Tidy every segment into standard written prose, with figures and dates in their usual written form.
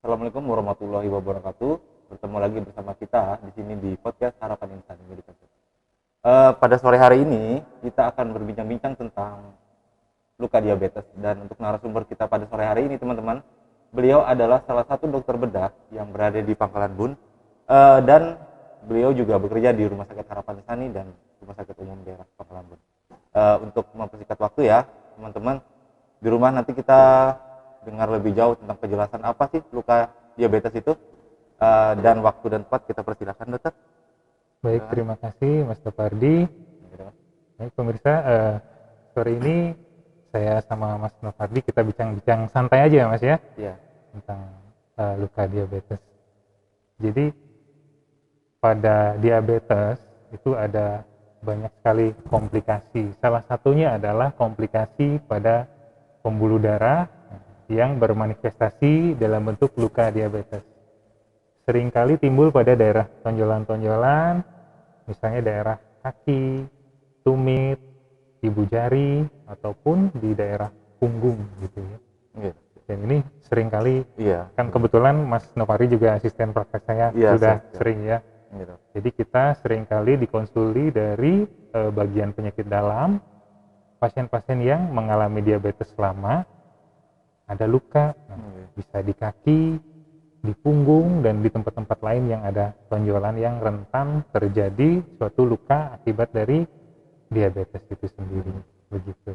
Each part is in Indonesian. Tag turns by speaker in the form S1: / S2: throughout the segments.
S1: Assalamualaikum warahmatullahi wabarakatuh. Bertemu lagi bersama kita di sini di podcast Harapan Insan Medical Center. Pada sore hari ini kita akan berbincang-bincang tentang luka diabetes, dan untuk narasumber kita pada sore hari ini teman-teman, beliau adalah salah satu dokter bedah yang berada di Pangkalan Bun, dan beliau juga bekerja di Rumah Sakit Harapan Insani dan Rumah Sakit Umum Daerah Pangkalan Bun. Untuk mempersingkat waktu ya teman-teman, di rumah nanti kita dengar lebih jauh tentang penjelasan apa sih luka diabetes itu, dan waktu dan tempat kita persilahkan dokter.
S2: Baik, terima kasih Mas Novardi. Baik pemirsa, sore ini saya sama Mas Novardi kita bincang-bincang santai aja Mas ya,
S1: Iya.
S2: tentang luka diabetes. Jadi pada diabetes itu ada banyak sekali komplikasi. Salah satunya adalah komplikasi pada pembuluh darah yang bermanifestasi dalam bentuk luka diabetes. Seringkali timbul pada daerah tonjolan-tonjolan, misalnya daerah kaki, tumit, ibu jari, ataupun di daerah punggung gitu ya.
S1: Iya.
S2: Dan ini seringkali,
S1: Iya.
S2: kan kebetulan Mas Novari juga asisten praktek saya,
S1: Iya,
S2: sudah
S1: siap.
S2: sering ya.
S1: Gitu.
S2: Jadi kita seringkali dikonsuli dari bagian penyakit dalam, pasien-pasien yang mengalami diabetes lama, ada luka, bisa di kaki, di punggung, dan di tempat-tempat lain yang ada tonjolan yang rentan terjadi suatu luka akibat dari diabetes itu sendiri. Begitu.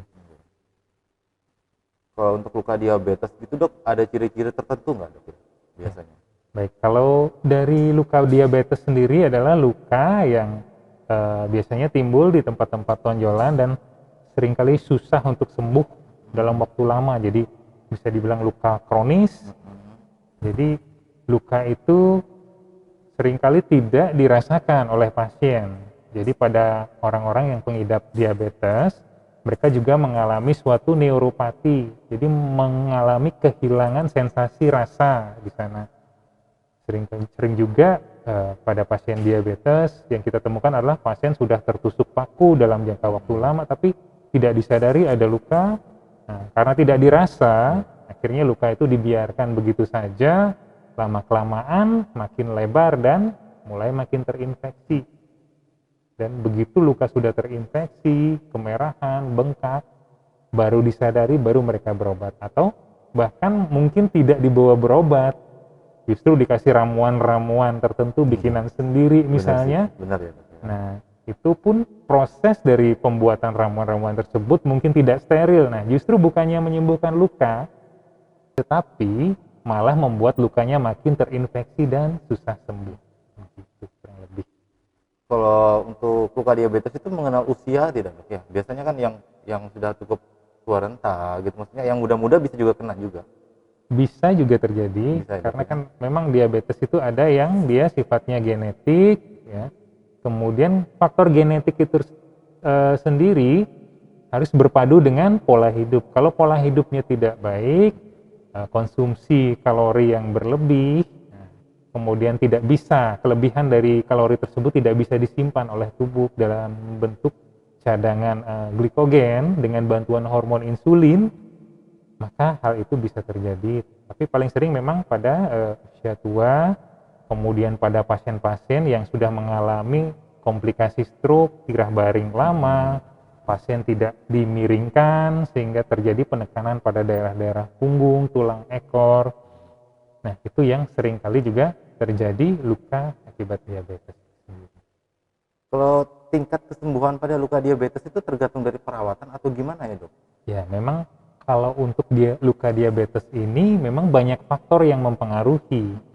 S1: Kalau untuk luka diabetes itu dok, ada ciri-ciri tertentu nggak dok biasanya?
S2: Baik, kalau dari luka diabetes sendiri adalah luka yang biasanya timbul di tempat-tempat tonjolan dan seringkali susah untuk sembuh dalam waktu lama. Jadi bisa dibilang luka kronis. Jadi luka itu seringkali tidak dirasakan oleh pasien. Jadi pada orang-orang yang pengidap diabetes, mereka juga mengalami suatu neuropati. Jadi mengalami kehilangan sensasi rasa di sana. Sering juga pada pasien diabetes yang kita temukan adalah pasien sudah tertusuk paku dalam jangka waktu lama, tapi tidak disadari ada luka. Nah, karena tidak dirasa, akhirnya luka itu dibiarkan begitu saja, lama-kelamaan makin lebar dan mulai makin terinfeksi. Dan begitu luka sudah terinfeksi, kemerahan, bengkak, baru disadari, baru mereka berobat. Atau bahkan mungkin tidak dibawa berobat, justru dikasih ramuan-ramuan tertentu bikinan sendiri misalnya.
S1: Benar ya.
S2: Nah, itu pun proses dari pembuatan ramuan-ramuan tersebut mungkin tidak steril. Nah, justru bukannya menyembuhkan luka, tetapi malah membuat lukanya makin terinfeksi dan susah sembuh. Begitu kurang lebih.
S1: Kalau untuk luka diabetes itu mengenal usia tidak dok ya? Biasanya kan yang sudah cukup tua renta gitu, maksudnya yang muda-muda bisa juga kena juga.
S2: Bisa juga terjadi, karena kan memang diabetes itu ada yang dia sifatnya genetik ya. Kemudian faktor genetik itu sendiri harus berpadu dengan pola hidup. Kalau pola hidupnya tidak baik, konsumsi kalori yang berlebih, kemudian tidak bisa, kelebihan dari kalori tersebut tidak bisa disimpan oleh tubuh dalam bentuk cadangan glikogen dengan bantuan hormon insulin, maka hal itu bisa terjadi. Tapi paling sering memang pada usia tua, kemudian pada pasien-pasien yang sudah mengalami komplikasi stroke, tirah baring lama, pasien tidak dimiringkan sehingga terjadi penekanan pada daerah-daerah punggung, tulang ekor. Nah, itu yang sering kali juga terjadi luka akibat diabetes.
S1: Kalau tingkat kesembuhan pada luka diabetes itu tergantung dari perawatan atau gimana ya dok?
S2: Ya, memang kalau untuk luka diabetes ini memang banyak faktor yang mempengaruhi.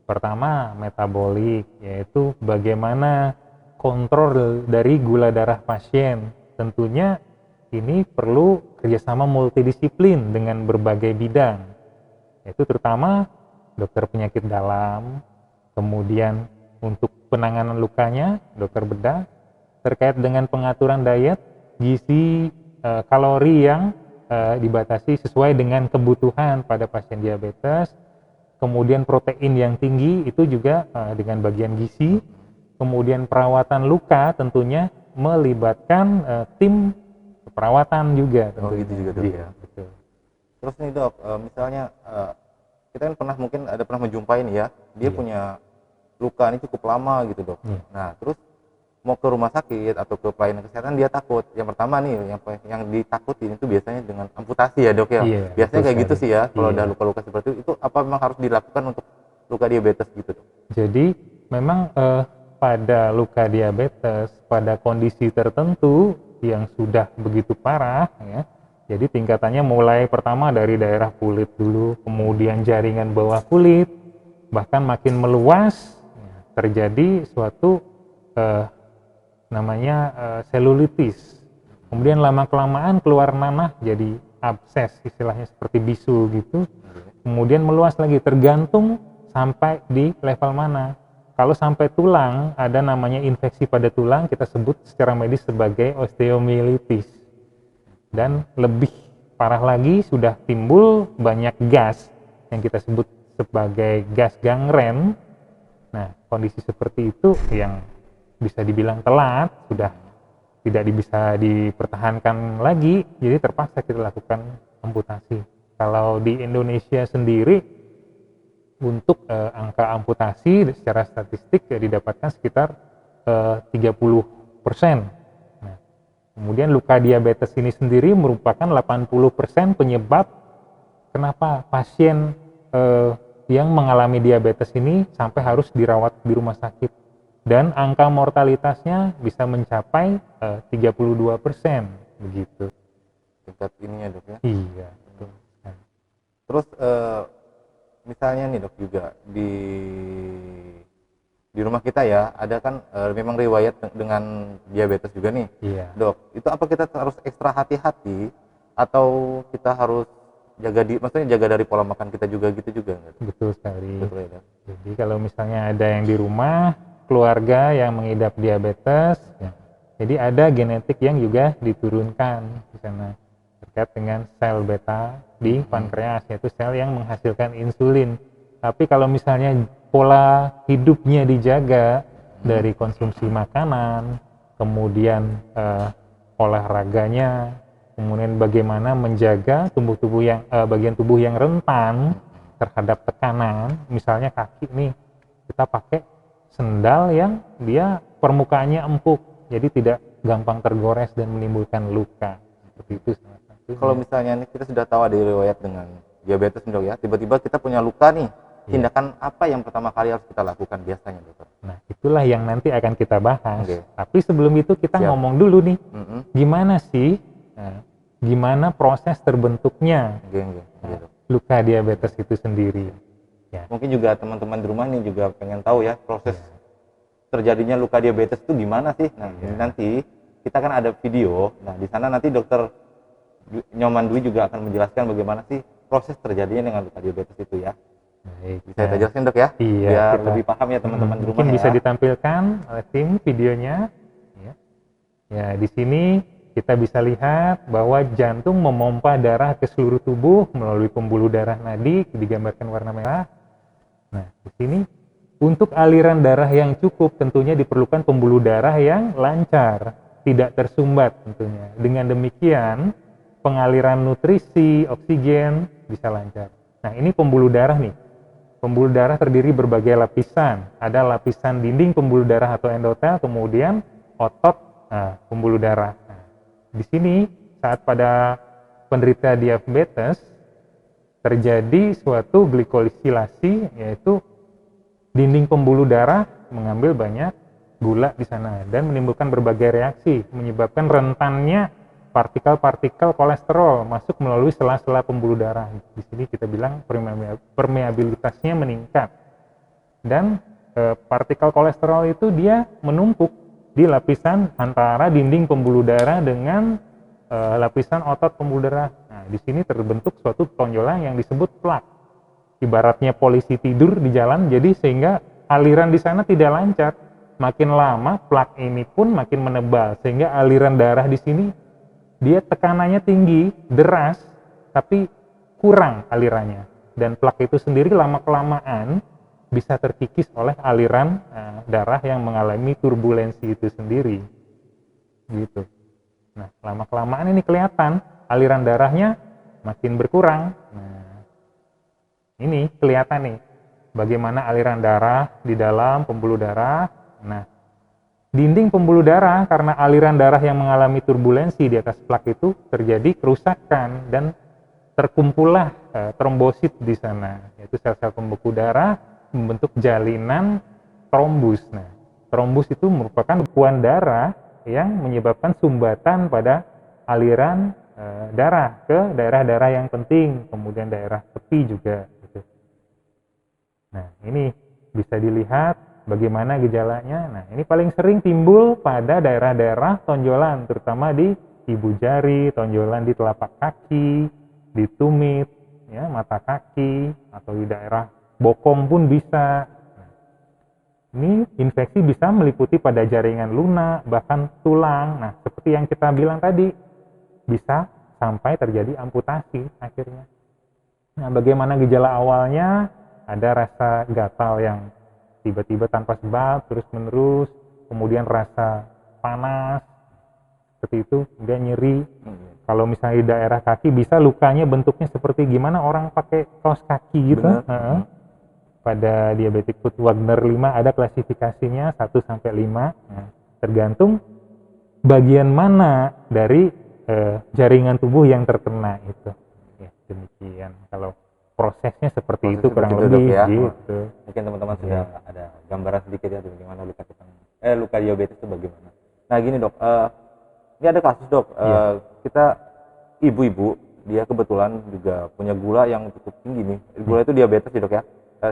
S2: Pertama, metabolik, yaitu bagaimana kontrol dari gula darah pasien. Tentunya ini perlu kerjasama multidisiplin dengan berbagai bidang, yaitu terutama dokter penyakit dalam, kemudian untuk penanganan lukanya, dokter bedah, terkait dengan pengaturan diet, gizi, kalori yang dibatasi sesuai dengan kebutuhan pada pasien diabetes, kemudian protein yang tinggi itu juga dengan bagian gizi, kemudian perawatan luka tentunya melibatkan tim perawatan juga tentunya.
S1: Gitu juga dok ya.
S2: Betul.
S1: Terus nih dok, misalnya kita kan pernah menjumpai nih ya, dia
S2: Iya.
S1: punya luka ini cukup lama gitu dok.
S2: Iya.
S1: Nah terus mau ke rumah sakit atau ke pelayanan kesehatan dia takut. Yang pertama nih yang ditakutin itu biasanya dengan amputasi ya dok ya.
S2: Iya,
S1: Biasanya
S2: betul
S1: kayak gitu
S2: sekali.
S1: sih ya. Kalau
S2: Iya.
S1: ada luka-luka seperti itu apa memang harus dilakukan untuk luka diabetes gitu dok?
S2: Jadi memang pada luka diabetes, pada kondisi tertentu yang sudah begitu parah ya. Jadi tingkatannya mulai pertama dari daerah kulit dulu, kemudian jaringan bawah kulit, bahkan makin meluas, ya, terjadi suatu namanya selulitis. Kemudian lama-kelamaan keluar nanah jadi abses, istilahnya seperti bisul gitu. Kemudian meluas lagi tergantung sampai di level mana. Kalau sampai tulang, ada namanya infeksi pada tulang, kita sebut secara medis sebagai osteomielitis. Dan lebih parah lagi, sudah timbul banyak gas yang kita sebut sebagai gas gangren. Nah, kondisi seperti itu yang bisa dibilang telat, sudah tidak bisa dipertahankan lagi, jadi terpaksa kita lakukan amputasi. Kalau di Indonesia sendiri, untuk angka amputasi secara statistik ya didapatkan sekitar 30%. Nah, kemudian luka diabetes ini sendiri merupakan 80% penyebab kenapa pasien yang mengalami diabetes ini sampai harus dirawat di rumah sakit. Dan angka mortalitasnya bisa mencapai 32%, begitu.
S1: Tingkat ininya dok ya.
S2: Iya, betul.
S1: Terus misalnya nih dok juga di rumah kita ya ada kan memang riwayat dengan diabetes juga nih.
S2: Iya.
S1: Dok, itu apa kita harus ekstra hati-hati atau kita harus maksudnya jaga dari pola makan kita juga gitu juga nggak?
S2: Betul sekali.
S1: Betul ya dok.
S2: Jadi kalau misalnya ada yang di rumah, keluarga yang mengidap diabetes, ya, jadi ada genetik yang juga diturunkan di sana terkait dengan sel beta di pankreas, yaitu sel yang menghasilkan insulin. Tapi kalau misalnya pola hidupnya dijaga dari konsumsi makanan, kemudian olahraganya, kemudian bagaimana menjaga bagian tubuh yang rentan terhadap tekanan, misalnya kaki nih, kita pakai sendal yang dia permukaannya empuk, jadi tidak gampang tergores dan menimbulkan luka. Seperti itu salah satunya.
S1: Kalau misalnya nih kita sudah tahu ada riwayat dengan diabetes nih dok ya, tiba-tiba kita punya luka nih, tindakan apa yang pertama kali harus kita lakukan biasanya dokter?
S2: Nah, itulah yang nanti akan kita bahas.
S1: Oke.
S2: Tapi sebelum itu kita
S1: Siap.
S2: ngomong dulu nih,
S1: Mm-mm.
S2: gimana sih, gimana proses terbentuknya
S1: Oke. Gitu.
S2: luka diabetes itu sendiri. Ya.
S1: Mungkin juga teman-teman di rumah nih juga pengen tahu ya proses terjadinya luka diabetes itu gimana sih? Nah, ini nanti kita kan ada video. Nah, di sana nanti dokter Nyoman Dwi juga akan menjelaskan bagaimana sih proses terjadinya dengan luka diabetes itu ya.
S2: Baik.
S1: Bisa kita jelasin dok ya?
S2: Iya,
S1: Biar
S2: kita-
S1: lebih paham ya teman-teman di rumah
S2: mungkin
S1: ya.
S2: bisa ditampilkan oleh tim videonya. Ya. Ya, di sini kita bisa lihat bahwa jantung memompa darah ke seluruh tubuh melalui pembuluh darah nadi, digambarkan warna merah. Nah, di sini untuk aliran darah yang cukup tentunya diperlukan pembuluh darah yang lancar, tidak tersumbat tentunya. Dengan demikian, pengaliran nutrisi, oksigen bisa lancar. Nah, ini pembuluh darah nih. Pembuluh darah terdiri berbagai lapisan. Ada lapisan dinding pembuluh darah atau endotel, kemudian otot pembuluh darah. Nah, di sini saat pada penderita diabetes terjadi suatu glikosilasi, yaitu dinding pembuluh darah mengambil banyak gula di sana dan menimbulkan berbagai reaksi, menyebabkan rentannya partikel-partikel kolesterol masuk melalui sela-sela pembuluh darah. Di sini kita bilang permeabilitasnya meningkat. Dan partikel kolesterol itu dia menumpuk di lapisan antara dinding pembuluh darah dengan lapisan otot pembuluh darah. Nah, di sini terbentuk suatu tonjolan yang disebut plak. Ibaratnya polisi tidur di jalan, jadi sehingga aliran di sana tidak lancar. Makin lama plak ini pun makin menebal, sehingga aliran darah di sini dia tekanannya tinggi, deras, tapi kurang alirannya. Dan plak itu sendiri lama-kelamaan bisa terkikis oleh aliran darah yang mengalami turbulensi itu sendiri. Gitu. Nah, lama-kelamaan ini kelihatan aliran darahnya makin berkurang. Nah, ini kelihatan nih bagaimana aliran darah di dalam pembuluh darah. Nah, dinding pembuluh darah karena aliran darah yang mengalami turbulensi di atas plak itu terjadi kerusakan dan terkumpullah trombosit di sana, yaitu sel-sel pembeku darah membentuk jalinan trombus. Nah, trombus itu merupakan bekuan darah yang menyebabkan sumbatan pada aliran darah ke daerah-daerah yang penting, kemudian daerah tepi juga. Gitu. Nah, ini bisa dilihat bagaimana gejalanya. Nah, ini paling sering timbul pada daerah-daerah tonjolan, terutama di ibu jari, tonjolan di telapak kaki, di tumit, ya, mata kaki, atau di daerah bokong pun bisa. Nah, ini infeksi bisa meliputi pada jaringan lunak, bahkan tulang. Nah, seperti yang kita bilang tadi, bisa sampai terjadi amputasi akhirnya. Nah, bagaimana gejala awalnya? Ada rasa gatal yang tiba-tiba tanpa sebab, terus-menerus, kemudian rasa panas, seperti itu, kemudian nyeri. Kalau misalnya di daerah kaki, bisa lukanya bentuknya seperti gimana orang pakai kaos kaki gitu. Pada diabetic foot Wagner 5 ada klasifikasinya 1 sampai 5. Nah, tergantung bagian mana dari jaringan tubuh yang terkena itu. Ya, demikian. Kalau prosesnya seperti itu kurang lebih
S1: ya.
S2: gitu.
S1: Mungkin teman-teman sudah ada gambaran sedikit ya bagaimana luka diabetes itu bagaimana. Nah, gini dok, ini ada kasus dok, kita ibu-ibu dia kebetulan juga punya gula yang cukup tinggi nih. Gula itu diabetes ya dok ya,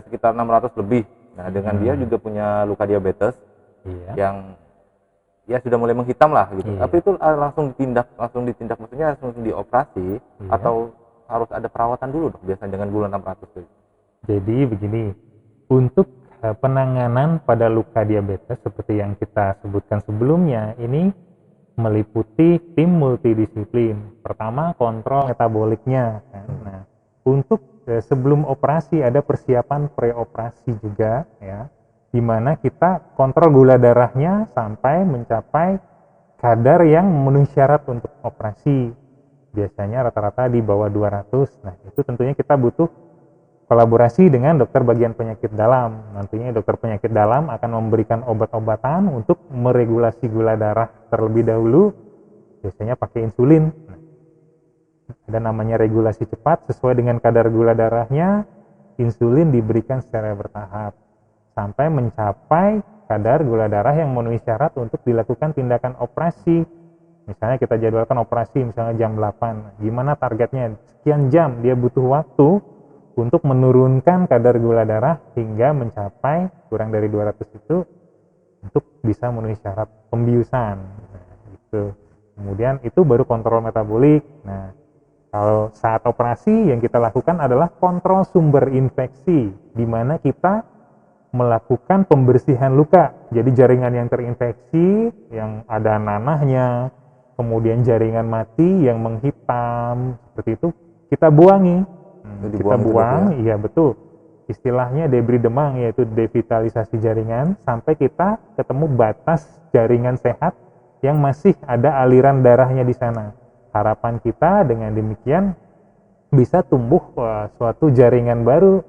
S1: sekitar 600 lebih. Nah, dengan dia juga punya luka diabetes yang ya sudah mulai menghitam lah gitu. Tapi itu langsung ditindak maksudnya langsung dioperasi atau harus ada perawatan dulu dok biasanya dengan gula 600 itu.
S2: Jadi begini, untuk penanganan pada luka diabetes seperti yang kita sebutkan sebelumnya, ini meliputi tim multidisiplin. Pertama, kontrol metaboliknya. Nah, untuk sebelum operasi ada persiapan preoperasi juga, ya, di mana kita kontrol gula darahnya sampai mencapai kadar yang memenuhi syarat untuk operasi. Biasanya rata-rata di bawah 200. Nah, itu tentunya kita butuh kolaborasi dengan dokter bagian penyakit dalam. Nantinya dokter penyakit dalam akan memberikan obat-obatan untuk meregulasi gula darah terlebih dahulu, biasanya pakai insulin. Ada namanya regulasi cepat, sesuai dengan kadar gula darahnya, insulin diberikan secara bertahap sampai mencapai kadar gula darah yang memenuhi syarat untuk dilakukan tindakan operasi. Misalnya kita jadwalkan operasi misalnya jam 8, gimana targetnya? Sekian jam dia butuh waktu untuk menurunkan kadar gula darah hingga mencapai kurang dari 200 itu untuk bisa memenuhi syarat pembiusan. Nah, gitu. Kemudian itu baru kontrol metabolik. Nah, kalau saat operasi yang kita lakukan adalah kontrol sumber infeksi, di mana kita melakukan pembersihan luka. Jadi jaringan yang terinfeksi, yang ada nanahnya, kemudian jaringan mati yang menghitam, seperti itu kita buangi. Kita buang, iya betul. Istilahnya debris demang, yaitu devitalisasi jaringan, sampai kita ketemu batas jaringan sehat yang masih ada aliran darahnya di sana. Harapan kita dengan demikian bisa tumbuh suatu jaringan baru,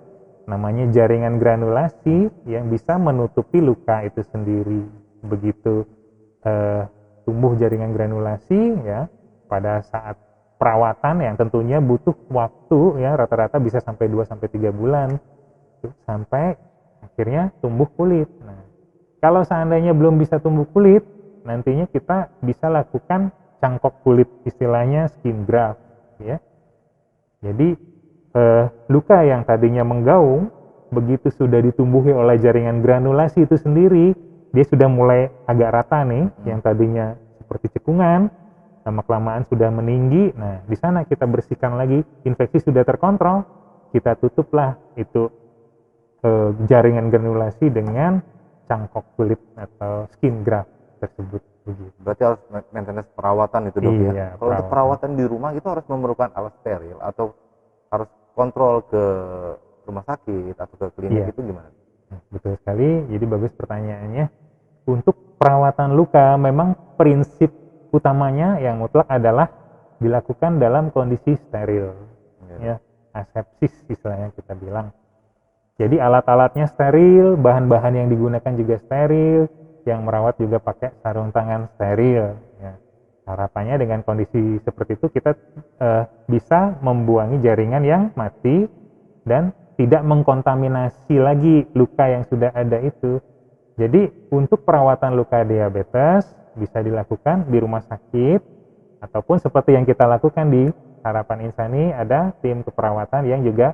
S2: namanya jaringan granulasi yang bisa menutupi luka itu sendiri. Begitu tumbuh jaringan granulasi, ya, pada saat perawatan yang tentunya butuh waktu, ya, rata-rata bisa sampai 2-3 bulan sampai akhirnya tumbuh kulit. Nah, kalau seandainya belum bisa tumbuh kulit, nantinya kita bisa lakukan cangkok kulit, istilahnya skin graft, ya. Jadi luka yang tadinya menggaung, begitu sudah ditumbuhi oleh jaringan granulasi itu sendiri, dia sudah mulai agak rata nih, yang tadinya seperti cekungan, lama-kelamaan sudah meninggi. Nah, di sana kita bersihkan lagi, infeksi sudah terkontrol, kita tutuplah itu jaringan granulasi dengan cangkok kulit atau skin graft tersebut. Begitu.
S1: Berarti harus maintenance perawatan itu dok, ya. Kalau untuk perawatan di rumah itu harus memerlukan alat steril atau harus kontrol ke rumah sakit atau ke klinik, itu gimana?
S2: Betul sekali. Jadi bagus pertanyaannya. Untuk perawatan luka memang prinsip utamanya yang mutlak adalah dilakukan dalam kondisi steril. Ya. asepsis istilahnya kita bilang. Jadi alat-alatnya steril, bahan-bahan yang digunakan juga steril, yang merawat juga pakai sarung tangan steril. Ya. Harapannya dengan kondisi seperti itu kita bisa membuangi jaringan yang mati dan tidak mengkontaminasi lagi luka yang sudah ada itu. Jadi untuk perawatan luka diabetes bisa dilakukan di rumah sakit ataupun seperti yang kita lakukan di Harapan Insani, ada tim keperawatan yang juga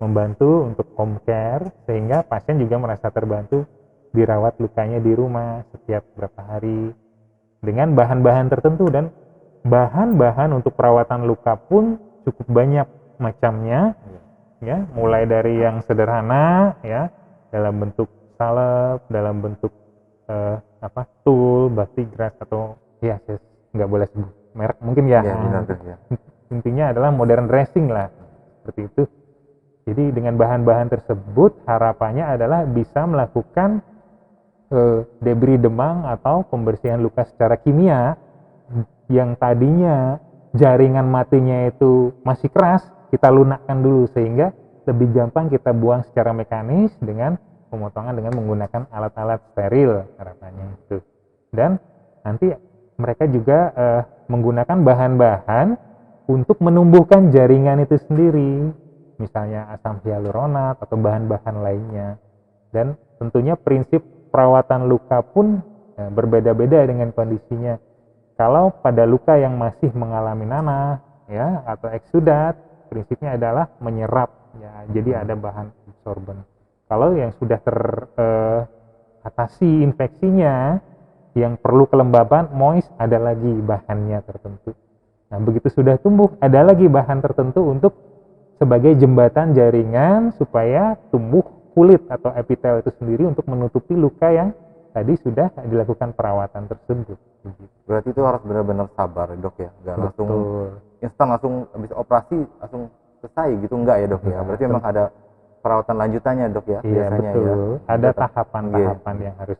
S2: membantu untuk home care sehingga pasien juga merasa terbantu dirawat lukanya di rumah setiap berapa hari dengan bahan-bahan tertentu, dan bahan-bahan untuk perawatan luka pun cukup banyak macamnya ya, mulai dari yang sederhana ya dalam bentuk salep, dalam bentuk tool, batigras atau ya nggak boleh sebut merek mungkin ya,
S1: benar, ya.
S2: Intinya adalah modern dressing lah seperti itu. Jadi dengan bahan-bahan tersebut harapannya adalah bisa melakukan debris demang atau pembersihan luka secara kimia yang tadinya jaringan matinya itu masih keras, kita lunakkan dulu sehingga lebih gampang kita buang secara mekanis dengan pemotongan dengan menggunakan alat-alat steril harapannya itu. Dan nanti mereka juga menggunakan bahan-bahan untuk menumbuhkan jaringan itu sendiri, misalnya asam hyaluronat atau bahan-bahan lainnya. Dan tentunya prinsip perawatan luka pun berbeda-beda dengan kondisinya. Kalau pada luka yang masih mengalami nanah ya atau eksudat, prinsipnya adalah menyerap ya, jadi ada bahan absorben. Kalau yang sudah teratasi infeksinya yang perlu kelembaban moist, ada lagi bahannya tertentu. Nah, begitu sudah tumbuh, ada lagi bahan tertentu untuk sebagai jembatan jaringan supaya tumbuh kulit atau epitel itu sendiri untuk menutupi luka yang tadi sudah dilakukan perawatan tersebut.
S1: Berarti itu harus benar-benar sabar dok ya, nggak langsung instan langsung habis operasi langsung selesai gitu, enggak ya dok ya? Berarti memang ada perawatan lanjutannya dok ya?
S2: Iya
S1: biasanya
S2: betul,
S1: ya.
S2: ada tahapan-tahapan yang harus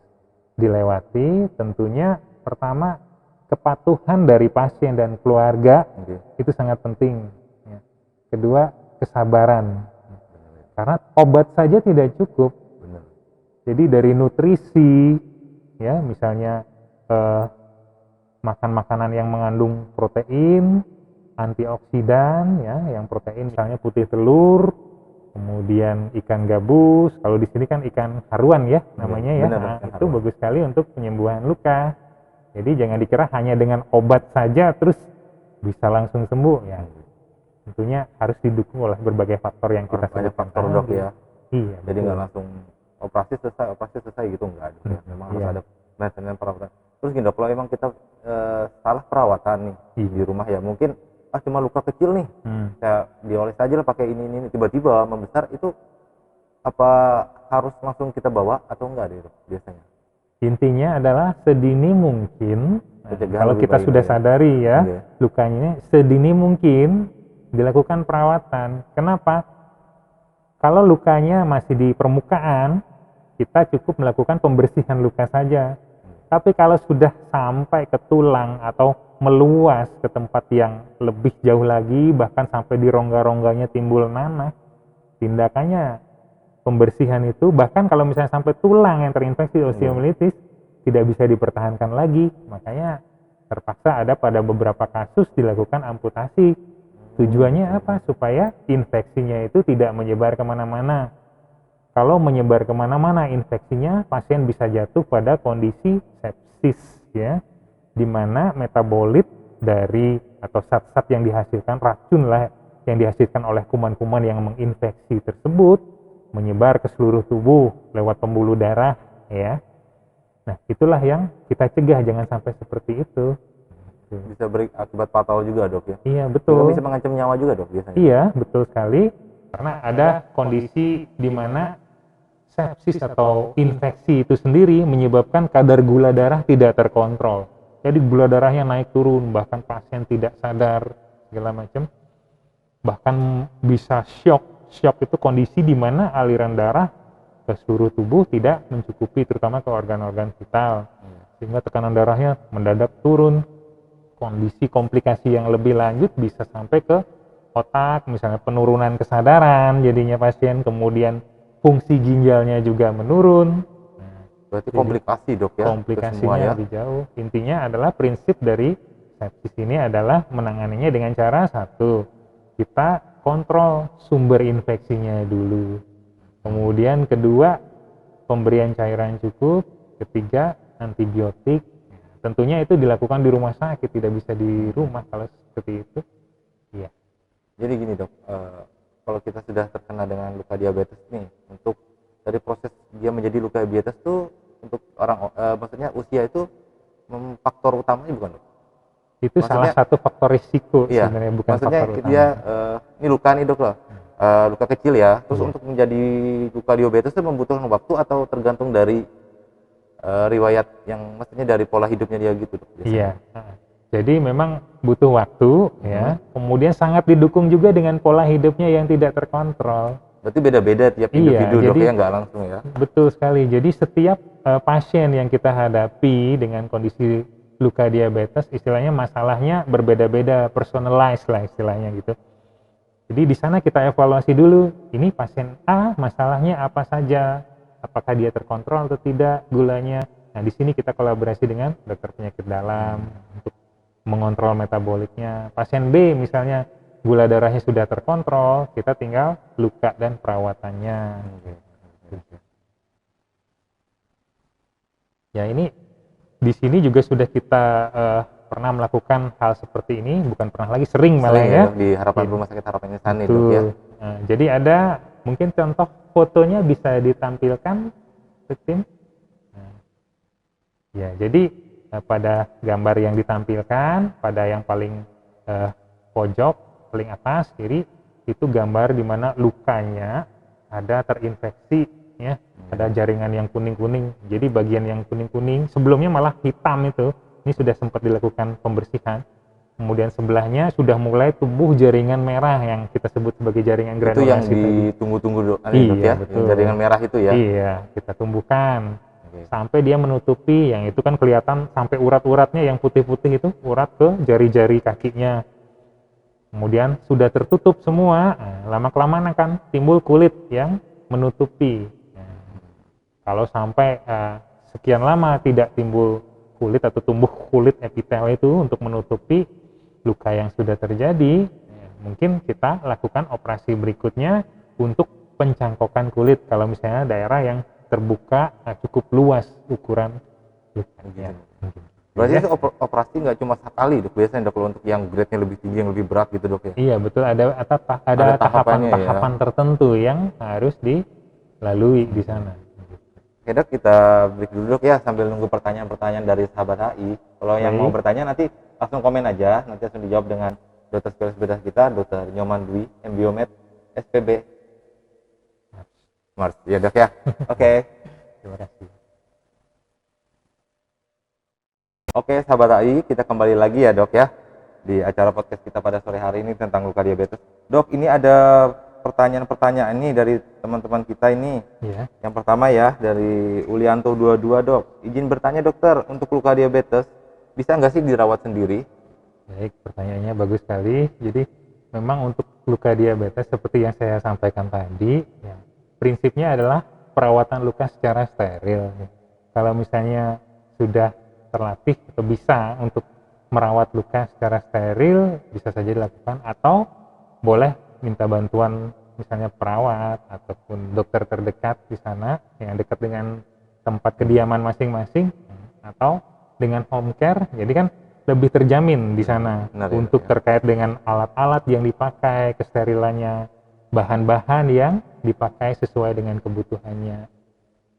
S2: dilewati. Tentunya pertama kepatuhan dari pasien dan keluarga itu sangat penting ya. Kedua kesabaran, karena obat saja tidak cukup. Jadi dari nutrisi ya, misalnya makan makanan yang mengandung protein, antioksidan ya, yang protein misalnya putih telur, kemudian ikan gabus, kalau di sini kan ikan haruan ya namanya ya. Nah, itu bagus sekali untuk penyembuhan luka. Jadi jangan dikira hanya dengan obat saja terus bisa langsung sembuh ya. Tentunya harus didukung oleh berbagai faktor yang kita sebutkan
S1: faktor dok ya.
S2: Iya.
S1: Jadi nggak langsung operasi selesai gitu enggak. Ya. Memang harus ada maintenance perawatan. Terus gini dok, kalau memang kita salah perawatan nih di rumah ya, mungkin cuma luka kecil nih, saya dioles aja lah pakai ini tiba-tiba membesar, itu apa harus langsung kita bawa atau enggak deh dok biasanya?
S2: Intinya adalah sedini mungkin, kalau kita sudah sadari ya, lukanya sedini mungkin dilakukan perawatan. Kenapa? Kalau lukanya masih di permukaan, kita cukup melakukan pembersihan luka saja. Tapi kalau sudah sampai ke tulang atau meluas ke tempat yang lebih jauh lagi, bahkan sampai di rongga-rongganya timbul nanah, tindakannya pembersihan itu, bahkan kalau misalnya sampai tulang yang terinfeksi osteomielitis, tidak bisa dipertahankan lagi. Makanya terpaksa ada pada beberapa kasus dilakukan amputasi. Tujuannya apa? Supaya infeksinya itu tidak menyebar kemana-mana. Kalau menyebar kemana-mana infeksinya, pasien bisa jatuh pada kondisi sepsis ya, di mana metabolit dari atau zat-zat yang dihasilkan, racun lah yang dihasilkan oleh kuman-kuman yang menginfeksi tersebut menyebar ke seluruh tubuh lewat pembuluh darah ya. Nah, itulah yang kita cegah, jangan sampai seperti itu.
S1: Bisa berakibat fatal juga dok ya?
S2: Iya betul.
S1: Bisa mengancam nyawa juga dok biasanya?
S2: Iya betul sekali, karena ada kondisi di mana sepsis atau infeksi itu sendiri menyebabkan kadar gula darah tidak terkontrol. Jadi gula darahnya naik turun, bahkan pasien tidak sadar segala macam, bahkan bisa shock. Shock itu kondisi di mana aliran darah ke seluruh tubuh tidak mencukupi, terutama ke organ-organ vital, sehingga tekanan darahnya mendadak turun. Kondisi komplikasi yang lebih lanjut bisa sampai ke otak, misalnya penurunan kesadaran jadinya pasien, kemudian fungsi ginjalnya juga menurun.
S1: Berarti
S2: Jadi,
S1: komplikasi dok ya, ke semua
S2: komplikasinya
S1: ya.
S2: lebih jauh. Intinya adalah prinsip dari sepsis ini adalah menanganinya dengan cara satu, kita kontrol sumber infeksinya dulu. Kemudian kedua, pemberian cairan cukup. Ketiga, antibiotik. Tentunya itu dilakukan di rumah sakit, tidak bisa di rumah kalau seperti itu. Iya.
S1: Jadi gini dok, kalau kita sudah terkena dengan luka diabetes nih, untuk dari proses dia menjadi luka diabetes tuh untuk orang, maksudnya usia itu faktor utamanya bukan dok?
S2: Itu salah
S1: Maksudnya,
S2: satu faktor risiko
S1: iya,
S2: sebenarnya, bukan
S1: maksudnya
S2: faktor utama.
S1: dia ini luka nih dok lah, luka kecil ya. Terus
S2: Iya.
S1: untuk menjadi luka diabetes itu membutuhkan waktu atau tergantung dari riwayat yang maksudnya dari pola hidupnya dia gitu dok? Biasanya?
S2: Iya. Jadi memang butuh waktu ya. Kemudian sangat didukung juga dengan pola hidupnya yang tidak terkontrol.
S1: Berarti beda-beda tiap
S2: Iya,
S1: individu dok
S2: jadi
S1: ya, nggak langsung ya?
S2: betul sekali. Jadi setiap pasien yang kita hadapi dengan kondisi luka diabetes, istilahnya masalahnya berbeda-beda, personalized lah istilahnya gitu. Jadi di sana kita evaluasi dulu, ini pasien A masalahnya apa saja, apakah dia terkontrol atau tidak gulanya. Nah di sini kita kolaborasi dengan dokter penyakit dalam untuk mengontrol metaboliknya. Pasien B misalnya gula darahnya sudah terkontrol, kita tinggal luka dan perawatannya. Ya ini di sini juga sudah kita pernah melakukan hal seperti ini, bukan pernah lagi, sering malah
S1: Sering
S2: ya.
S1: dok, di harapan
S2: Jadi,
S1: rumah sakit Harapan Insani dok
S2: betul.
S1: ya.
S2: Nah, jadi ada mungkin contoh fotonya bisa ditampilkan, tim. Nah, ya jadi pada gambar yang ditampilkan, pada yang paling pojok, paling atas kiri, itu gambar di mana lukanya ada terinfeksi ya, ada jaringan yang kuning-kuning. Jadi bagian yang kuning-kuning sebelumnya malah hitam itu, ini sudah sempat dilakukan pembersihan. Kemudian sebelahnya sudah mulai tumbuh jaringan merah yang kita sebut sebagai jaringan
S1: Itu yang
S2: granulasi tadi.
S1: ditunggu-tunggu dok, dok
S2: Iya,
S1: ya,
S2: betul.
S1: yang jaringan merah itu ya.
S2: Iya, kita tumbuhkan
S1: Oke.
S2: sampai dia menutupi, yang itu kan kelihatan sampai urat-uratnya yang putih-putih itu, urat ke jari-jari kakinya. Kemudian sudah tertutup semua, lama-kelamaan akan timbul kulit yang menutupi. Kalau sampai sekian lama tidak timbul kulit atau tumbuh kulit epitel itu untuk menutupi luka yang sudah terjadi, mungkin kita lakukan operasi berikutnya untuk pencangkokan kulit kalau misalnya daerah yang terbuka cukup luas ukuran lukanya.
S1: Berarti
S2: Ya.
S1: itu operasi nggak cuma sekali dok, biasanya dok kalau untuk yang grade-nya lebih tinggi, yang lebih berat gitu dok ya.
S2: Iya betul, ada
S1: Ada tahapannya ya.
S2: tahapan-tahapan tertentu yang harus dilalui di sana.
S1: Oke dok, kita break dulu dok ya sambil nunggu pertanyaan-pertanyaan dari sahabat HI. Kalau yang mau
S2: Baik.
S1: bertanya nanti langsung komen aja, nanti langsung dijawab dengan dokter spesialis kita, Dokter Nyoman Dwi, MBiomed, SPB Mars. Ya dok ya. Oke.
S2: Terima kasih.
S1: Oke sahabat HI, kita kembali lagi ya dok ya di acara podcast kita pada sore hari ini tentang luka diabetes. Dok, ini ada pertanyaan-pertanyaan ini dari teman-teman kita ini.
S2: Ya.
S1: Yang pertama ya dari Ulianto 22 dok. Izin bertanya dokter, untuk luka diabetes bisa nggak sih dirawat sendiri?
S2: Baik, pertanyaannya bagus sekali. Jadi memang untuk luka diabetes seperti yang saya sampaikan tadi, ya, prinsipnya adalah perawatan luka secara steril. Kalau misalnya sudah terlatih atau bisa untuk merawat luka secara steril, bisa saja dilakukan, atau boleh minta bantuan misalnya perawat ataupun dokter terdekat di sana yang dekat dengan tempat kediaman masing-masing, atau dengan home care. Jadi kan lebih terjamin di sana.
S1: Benar, ya,
S2: untuk
S1: ya.
S2: terkait dengan alat-alat yang dipakai, kesterilannya, bahan-bahan yang dipakai sesuai dengan kebutuhannya.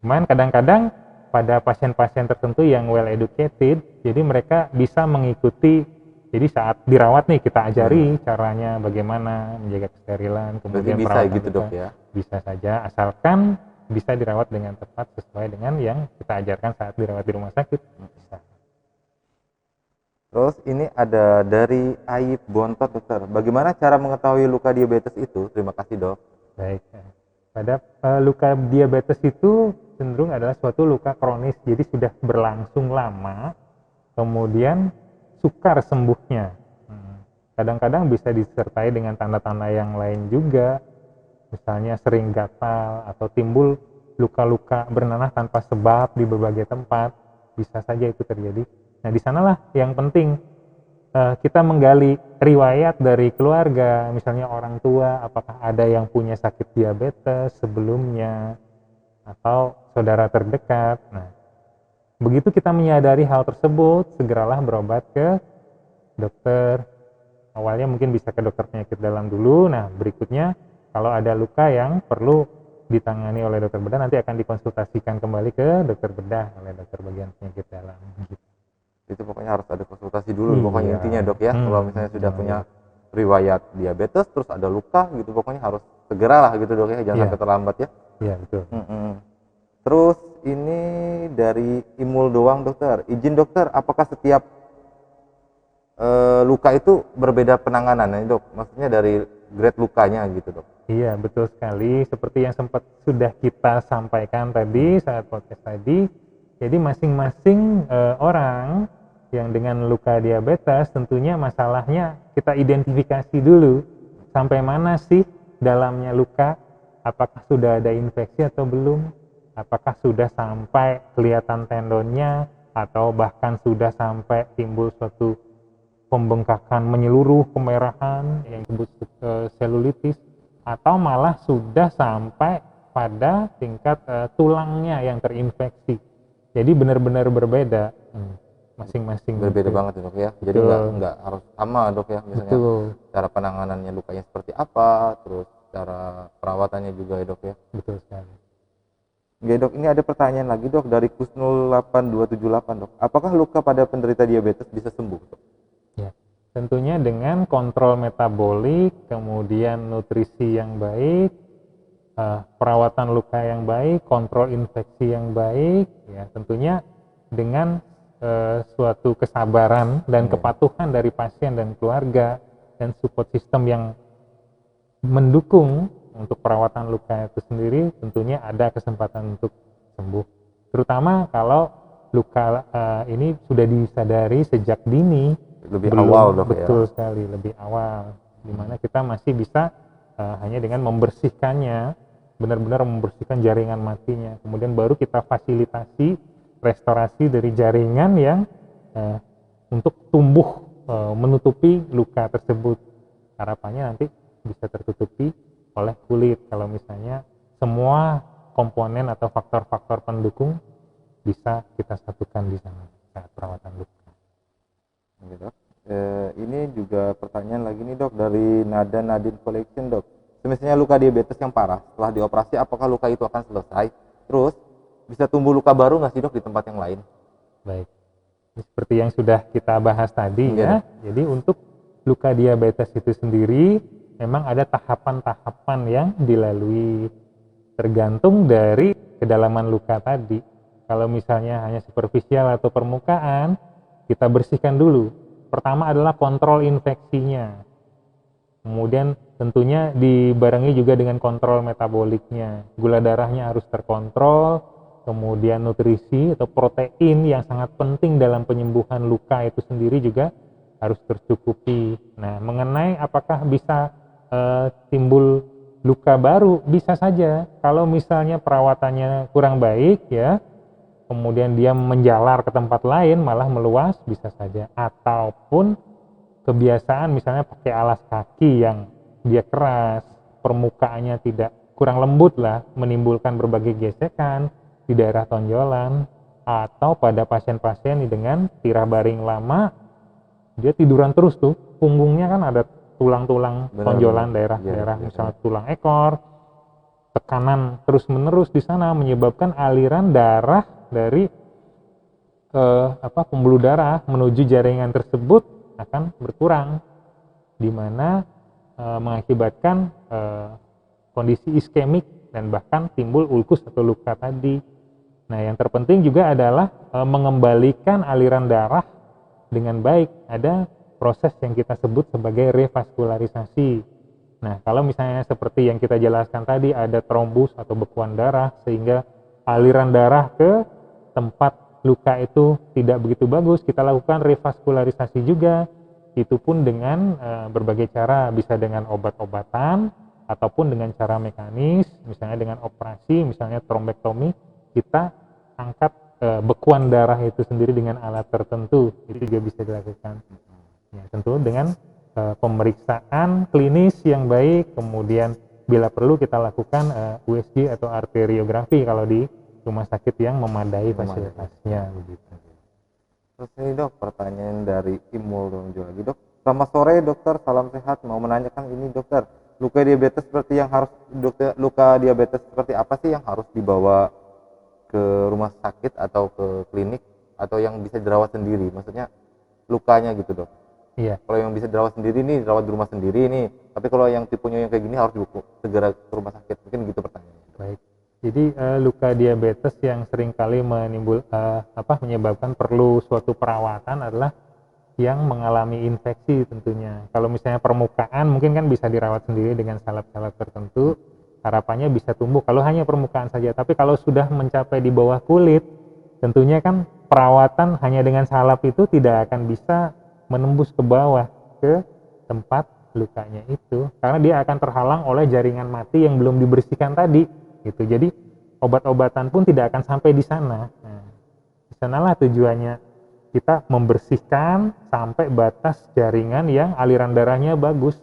S2: Cuman kadang-kadang pada pasien-pasien tertentu yang well educated, jadi mereka bisa mengikuti. Jadi saat dirawat nih kita ajari caranya bagaimana menjaga kesterilan, kemudian
S1: bisa
S2: perawatan
S1: gitu,
S2: luka.
S1: Dok, ya?
S2: Bisa saja, asalkan bisa dirawat dengan tepat sesuai dengan yang kita ajarkan saat dirawat di rumah sakit. Bisa.
S1: Terus ini ada dari Aib Bontot dokter. Bagaimana cara mengetahui luka diabetes itu? Terima kasih dok.
S2: Baik. Pada luka diabetes itu cenderung adalah suatu luka kronis, jadi sudah berlangsung lama, kemudian sukar sembuhnya. Kadang-kadang bisa disertai dengan tanda-tanda yang lain juga, misalnya sering gatal atau timbul luka-luka bernanah tanpa sebab di berbagai tempat, bisa saja itu terjadi. Nah, di sanalah yang penting kita menggali riwayat dari keluarga, misalnya orang tua, apakah ada yang punya sakit diabetes sebelumnya, atau saudara terdekat. Nah, begitu kita menyadari hal tersebut, segeralah berobat ke dokter. Awalnya mungkin bisa ke dokter penyakit dalam dulu, nah berikutnya kalau ada luka yang perlu ditangani oleh dokter bedah, nanti akan dikonsultasikan kembali ke dokter bedah oleh dokter bagian penyakit dalam.
S1: Itu pokoknya harus ada konsultasi dulu pokoknya intinya dok ya. Kalau misalnya sudah punya
S2: Iya.
S1: riwayat diabetes terus ada luka gitu, pokoknya harus segera lah gitu dok ya, jangan
S2: Iya.
S1: sampai terlambat ya.
S2: Iya betul.
S1: Terus ini dari Imul doang dokter, izin dokter, apakah setiap luka itu berbeda penanganannya dok? Maksudnya dari grade lukanya gitu dok?
S2: Iya betul sekali, seperti yang sempat sudah kita sampaikan tadi saat podcast tadi. Jadi masing-masing orang yang dengan luka diabetes tentunya masalahnya kita identifikasi dulu sampai mana sih dalamnya luka, apakah sudah ada infeksi atau belum, apakah sudah sampai kelihatan tendonnya atau bahkan sudah sampai timbul suatu pembengkakan menyeluruh, kemerahan yang disebut selulitis, atau malah sudah sampai pada tingkat tulangnya yang terinfeksi. Jadi benar-benar berbeda masing-masing.
S1: Berbeda banget ya dok ya. Jadi nggak harus sama dok ya. Misalnya cara penanganannya lukanya seperti apa, terus cara perawatannya juga ya dok ya.
S2: Betul sekali.
S1: Oke dok, ini ada pertanyaan lagi dok dari Kus08278 dok. Apakah luka pada penderita diabetes bisa sembuh dok?
S2: Ya, tentunya dengan kontrol metabolik, kemudian nutrisi yang baik, perawatan luka yang baik, kontrol infeksi yang baik, ya tentunya dengan suatu kesabaran dan kepatuhan dari pasien dan keluarga dan support system yang mendukung untuk perawatan luka itu sendiri, tentunya ada kesempatan untuk sembuh. Terutama kalau luka ini sudah disadari sejak dini,
S1: lebih awal dok ya.
S2: Betul sekali, lebih awal, dimana kita masih bisa hanya dengan membersihkannya, benar-benar membersihkan jaringan matinya, kemudian baru kita fasilitasi restorasi dari jaringan yang untuk tumbuh menutupi luka tersebut. Harapannya nanti bisa tertutupi oleh kulit kalau misalnya semua komponen atau faktor-faktor pendukung bisa kita satukan di sana saat perawatan luka.
S1: Oke, dok. Ini juga pertanyaan lagi nih dok dari Nada Nadine Collection dok. Misalnya luka diabetes yang parah setelah dioperasi, apakah luka itu akan selesai? Terus bisa tumbuh luka baru nggak sih dok di tempat yang lain?
S2: Baik, seperti yang sudah kita bahas tadi ya. Jadi untuk luka diabetes itu sendiri memang ada tahapan-tahapan yang dilalui tergantung dari kedalaman luka tadi. Kalau misalnya hanya superficial atau permukaan, kita bersihkan dulu. Pertama adalah kontrol infeksinya. Kemudian tentunya dibarengi juga dengan kontrol metaboliknya. Gula darahnya harus terkontrol, kemudian nutrisi atau protein yang sangat penting dalam penyembuhan luka itu sendiri juga harus tercukupi. Nah, mengenai apakah bisa timbul luka baru, bisa saja. Kalau misalnya perawatannya kurang baik ya, kemudian dia menjalar ke tempat lain malah meluas, bisa saja. Ataupun kebiasaan misalnya pakai alas kaki yang dia keras, permukaannya tidak kurang lembut lah, menimbulkan berbagai gesekan di daerah tonjolan, atau pada pasien-pasien dengan tirah baring lama, dia tiduran terus tuh, punggungnya kan ada tulang-tulang tonjolan daerah-daerah, misalnya tulang ekor, tekanan terus-menerus di sana menyebabkan aliran darah dari pembuluh darah menuju jaringan tersebut akan berkurang, di mana mengakibatkan kondisi iskemik dan bahkan timbul ulkus atau luka tadi. Nah, yang terpenting juga adalah mengembalikan aliran darah dengan baik. Ada proses yang kita sebut sebagai revaskularisasi. Nah, kalau misalnya seperti yang kita jelaskan tadi, ada trombus atau bekuan darah sehingga aliran darah ke tempat luka itu tidak begitu bagus, kita lakukan revaskularisasi juga itu pun dengan berbagai cara, bisa dengan obat-obatan ataupun dengan cara mekanis, misalnya dengan operasi, misalnya trombektomi, kita angkat bekuan darah itu sendiri dengan alat tertentu, itu juga bisa dilakukan. Ya, tentu dengan pemeriksaan klinis yang baik, kemudian bila perlu kita lakukan USG atau arteriografi kalau di rumah sakit yang memadai fasilitasnya begitu.
S1: Terus ini dok, pertanyaan dari Imul lagi dok. Selamat sore dokter, salam sehat. Mau menanyakan ini dokter, luka diabetes seperti yang harus luka diabetes seperti apa sih yang harus dibawa ke rumah sakit atau ke klinik atau yang bisa dirawat sendiri? Maksudnya lukanya gitu dok.
S2: Iya.
S1: Kalau yang bisa dirawat sendiri nih, dirawat di rumah sendiri nih. Tapi kalau yang tipenya yang kayak gini harus segera ke rumah sakit. Mungkin gitu pertanyaannya.
S2: Baik. Jadi luka diabetes yang seringkali menyebabkan perlu suatu perawatan adalah yang mengalami infeksi tentunya. Kalau misalnya permukaan mungkin kan bisa dirawat sendiri dengan salep-salep tertentu, harapannya bisa tumbuh kalau hanya permukaan saja. Tapi kalau sudah mencapai di bawah kulit, tentunya kan perawatan hanya dengan salep itu tidak akan bisa menembus ke bawah ke tempat lukanya itu, karena dia akan terhalang oleh jaringan mati yang belum dibersihkan tadi gitu. Jadi obat-obatan pun tidak akan sampai di sana. Nah, di sanalah tujuannya kita membersihkan sampai batas jaringan yang aliran darahnya bagus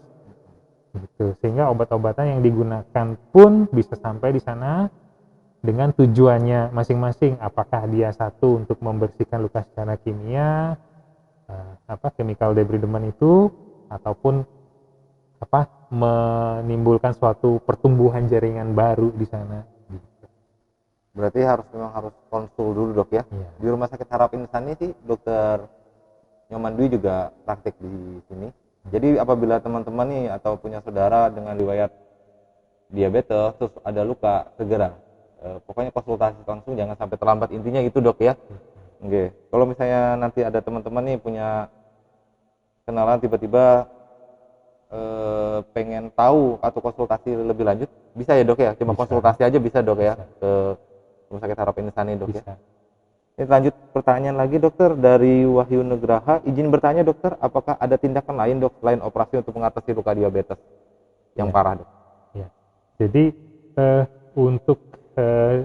S2: gitu, sehingga obat-obatan yang digunakan pun bisa sampai di sana dengan tujuannya masing-masing. Apakah dia satu untuk membersihkan luka secara kimia, chemical debridement itu, ataupun menimbulkan suatu pertumbuhan jaringan baru di sana.
S1: Berarti memang harus konsul dulu dok ya.
S2: Iya.
S1: Di Rumah Sakit Harapan Insani sih dokter Nyoman Dwi juga praktik di sini. Jadi apabila teman-teman nih atau punya saudara dengan riwayat diabetes terus ada luka, segera pokoknya konsultasi langsung, jangan sampai terlambat, intinya itu dok ya. Oke. Kalau misalnya nanti ada teman-teman nih punya kenalan tiba-tiba pengen tahu atau konsultasi lebih lanjut, bisa ya dok ya, cuma
S2: Bisa.
S1: konsultasi aja bisa dok ya ke Rumah Sakit Harapan Insani dok
S2: Bisa.
S1: ya. Ini lanjut pertanyaan lagi dokter dari Wahyu Nugraha, izin bertanya dokter, apakah ada tindakan lain dok selain operasi untuk mengatasi luka diabetes yang parah dok?
S2: Ya. Jadi untuk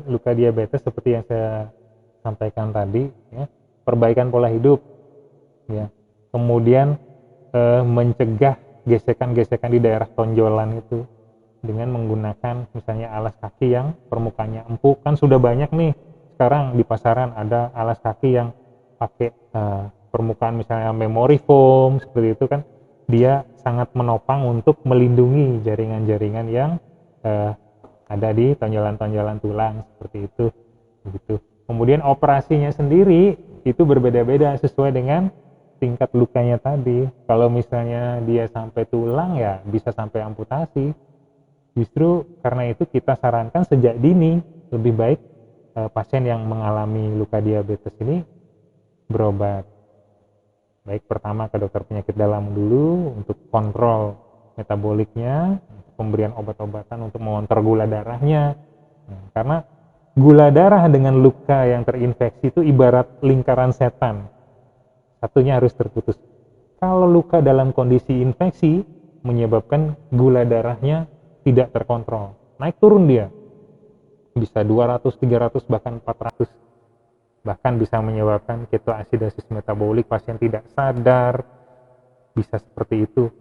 S2: luka diabetes seperti yang saya sampaikan tadi, ya, perbaikan pola hidup, ya, kemudian mencegah gesekan-gesekan di daerah tonjolan itu dengan menggunakan misalnya alas kaki yang permukaannya empuk. Kan sudah banyak nih sekarang di pasaran ada alas kaki yang pakai permukaan misalnya memory foam seperti itu, kan dia sangat menopang untuk melindungi jaringan-jaringan yang ada di tonjolan-tonjolan tulang seperti itu begitu. Kemudian operasinya sendiri itu berbeda-beda sesuai dengan tingkat lukanya tadi. Kalau misalnya dia sampai tulang, ya bisa sampai amputasi. Justru karena itu kita sarankan sejak dini lebih baik pasien yang mengalami luka diabetes ini berobat. Baik pertama ke dokter penyakit dalam dulu untuk kontrol metaboliknya, pemberian obat-obatan untuk mengontrol gula darahnya. Karena gula darah dengan luka yang terinfeksi itu ibarat lingkaran setan. Satunya harus terputus. Kalau luka dalam kondisi infeksi menyebabkan gula darahnya tidak terkontrol, naik turun dia bisa 200, 300 bahkan 400, bahkan bisa menyebabkan ketoasidosis metabolik, pasien tidak sadar, bisa seperti itu.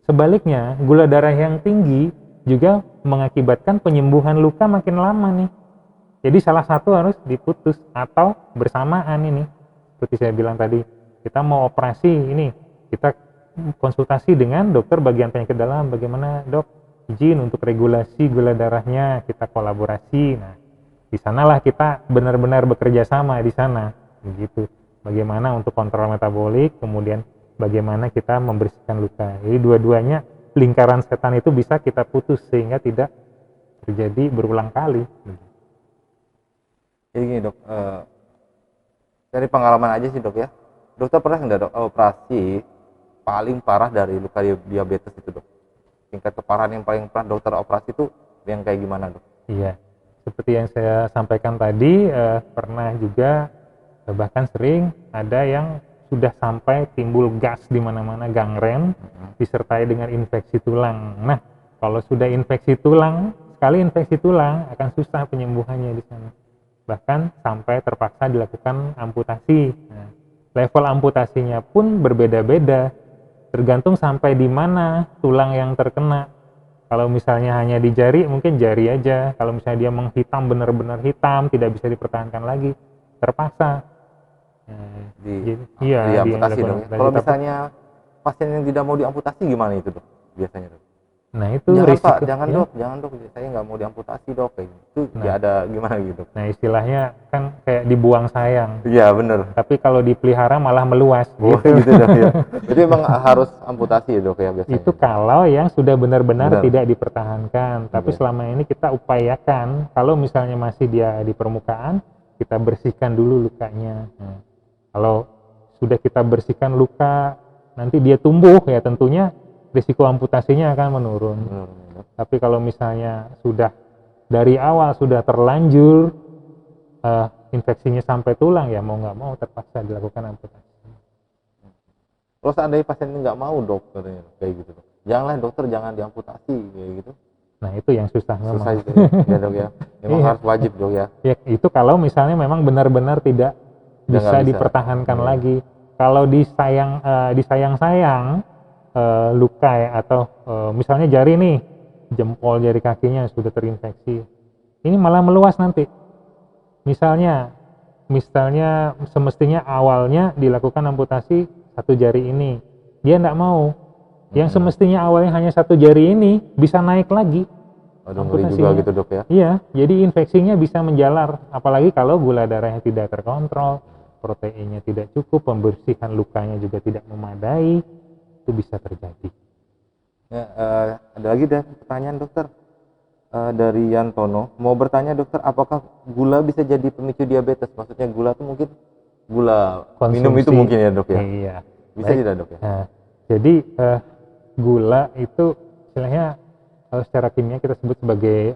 S2: Sebaliknya, gula darah yang tinggi juga mengakibatkan penyembuhan luka makin lama nih. Jadi salah satu harus diputus atau bersamaan ini. Seperti saya bilang tadi, kita mau operasi ini, kita konsultasi dengan dokter bagian penyakit dalam, bagaimana dok izin untuk regulasi gula darahnya, kita kolaborasi. Nah, di sanalah kita benar-benar bekerja sama di sana, begitu. Bagaimana untuk kontrol metabolik, kemudian bagaimana kita membersihkan luka. Jadi dua-duanya lingkaran setan itu bisa kita putus sehingga tidak terjadi berulang kali.
S1: Jadi gini dok, dari pengalaman aja sih dok ya, dokter pernah nggak dok operasi paling parah dari luka diabetes itu dok? Tingkat keparahan yang paling parah dokter operasi itu yang kayak gimana dok?
S2: Iya, seperti yang saya sampaikan tadi, pernah juga bahkan sering ada yang sudah sampai timbul gas di mana-mana, gangren, disertai dengan infeksi tulang. Nah, kalau sudah infeksi tulang, sekali infeksi tulang akan susah penyembuhannya di sana. Bahkan sampai terpaksa dilakukan amputasi. Nah, level amputasinya pun berbeda-beda, tergantung sampai di mana tulang yang terkena. Kalau misalnya hanya di jari, mungkin jari aja. Kalau misalnya dia menghitam, benar-benar hitam, tidak bisa dipertahankan lagi, terpaksa. Iya,
S1: diamputasi dong ya. Kalau
S2: Tapi
S1: misalnya pasien yang tidak mau diamputasi gimana itu dok biasanya dok?
S2: nah itu
S1: Jangan
S2: risiko,
S1: pak, jangan
S2: ya.
S1: dok, saya nggak mau diamputasi dok, kayak gitu.
S2: Nah.
S1: Ya ada gimana gitu?
S2: Nah istilahnya kan kayak dibuang sayang.
S1: Iya bener.
S2: Tapi kalau dipelihara malah meluas.
S1: Oh
S2: gitu.
S1: gitu dok ya. Jadi emang harus amputasi ya dok ya biasanya.
S2: Itu kalau yang sudah benar-benar
S1: Benar.
S2: tidak dipertahankan. Tapi
S1: Oke.
S2: selama ini kita upayakan, kalau misalnya masih dia di permukaan, kita bersihkan dulu lukanya. Nah, kalau sudah kita bersihkan luka, nanti dia tumbuh, ya tentunya risiko amputasinya akan menurun.
S1: Benar, dok.
S2: Tapi kalau misalnya sudah dari awal sudah terlanjur infeksinya sampai tulang, ya mau nggak mau terpaksa dilakukan amputasi.
S1: Kalau seandainya pasien ini nggak mau dok, katanya kayak gitu dok. Janganlah dokter, jangan diamputasi kayak gitu.
S2: Nah itu yang susah memang.
S1: Susah itu ya dok ya. Memang
S2: Iya.
S1: harus wajib dok ya.
S2: Ya itu kalau misalnya memang benar-benar tidak
S1: Ya,
S2: bisa
S1: nggak bisa.
S2: dipertahankan lagi. Kalau disayang-sayang luka ya, atau misalnya jari nih, jempol jari kakinya sudah terinfeksi, ini malah meluas nanti. Misalnya semestinya awalnya dilakukan amputasi satu jari ini, dia tidak mau. Yang semestinya awalnya hanya satu jari ini bisa naik lagi.
S1: Aduh, ngeri juga gitu dok ya.
S2: Iya, jadi infeksinya bisa menjalar. Apalagi kalau gula darahnya tidak terkontrol, proteinnya tidak cukup, pembersihan lukanya juga tidak memadai, itu bisa terjadi.
S1: Ya, ada lagi deh pertanyaan dokter. Dari Yantono mau bertanya dokter, apakah gula bisa jadi pemicu diabetes? Maksudnya gula itu mungkin gula minum itu
S2: Konsumsi.
S1: mungkin ya dok ya?
S2: Iya.
S1: Bisa
S2: Baik.
S1: tidak dok ya?
S2: Nah, jadi gula itu istilahnya secara kimia kita sebut sebagai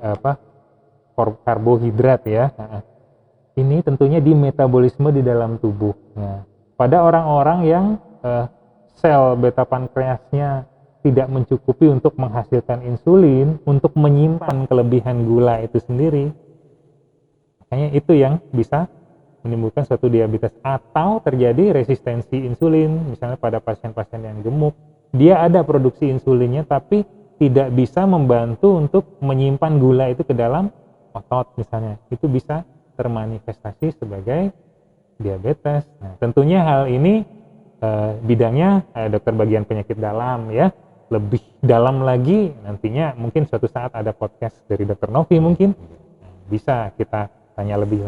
S2: karbohidrat ya. Nah, ini tentunya di metabolisme di dalam tubuh. Nah, pada orang-orang yang sel beta pankreasnya tidak mencukupi untuk menghasilkan insulin, untuk menyimpan kelebihan gula itu sendiri, makanya itu yang bisa menimbulkan suatu diabetes atau terjadi resistensi insulin. Misalnya pada pasien-pasien yang gemuk, dia ada produksi insulinnya tapi tidak bisa membantu untuk menyimpan gula itu ke dalam otot misalnya. Itu bisa termanifestasi sebagai diabetes. Nah, tentunya hal ini bidangnya dokter bagian penyakit dalam ya. Lebih dalam lagi nantinya mungkin suatu saat ada podcast dari Dr. Novi mungkin. Nah, bisa kita tanya lebih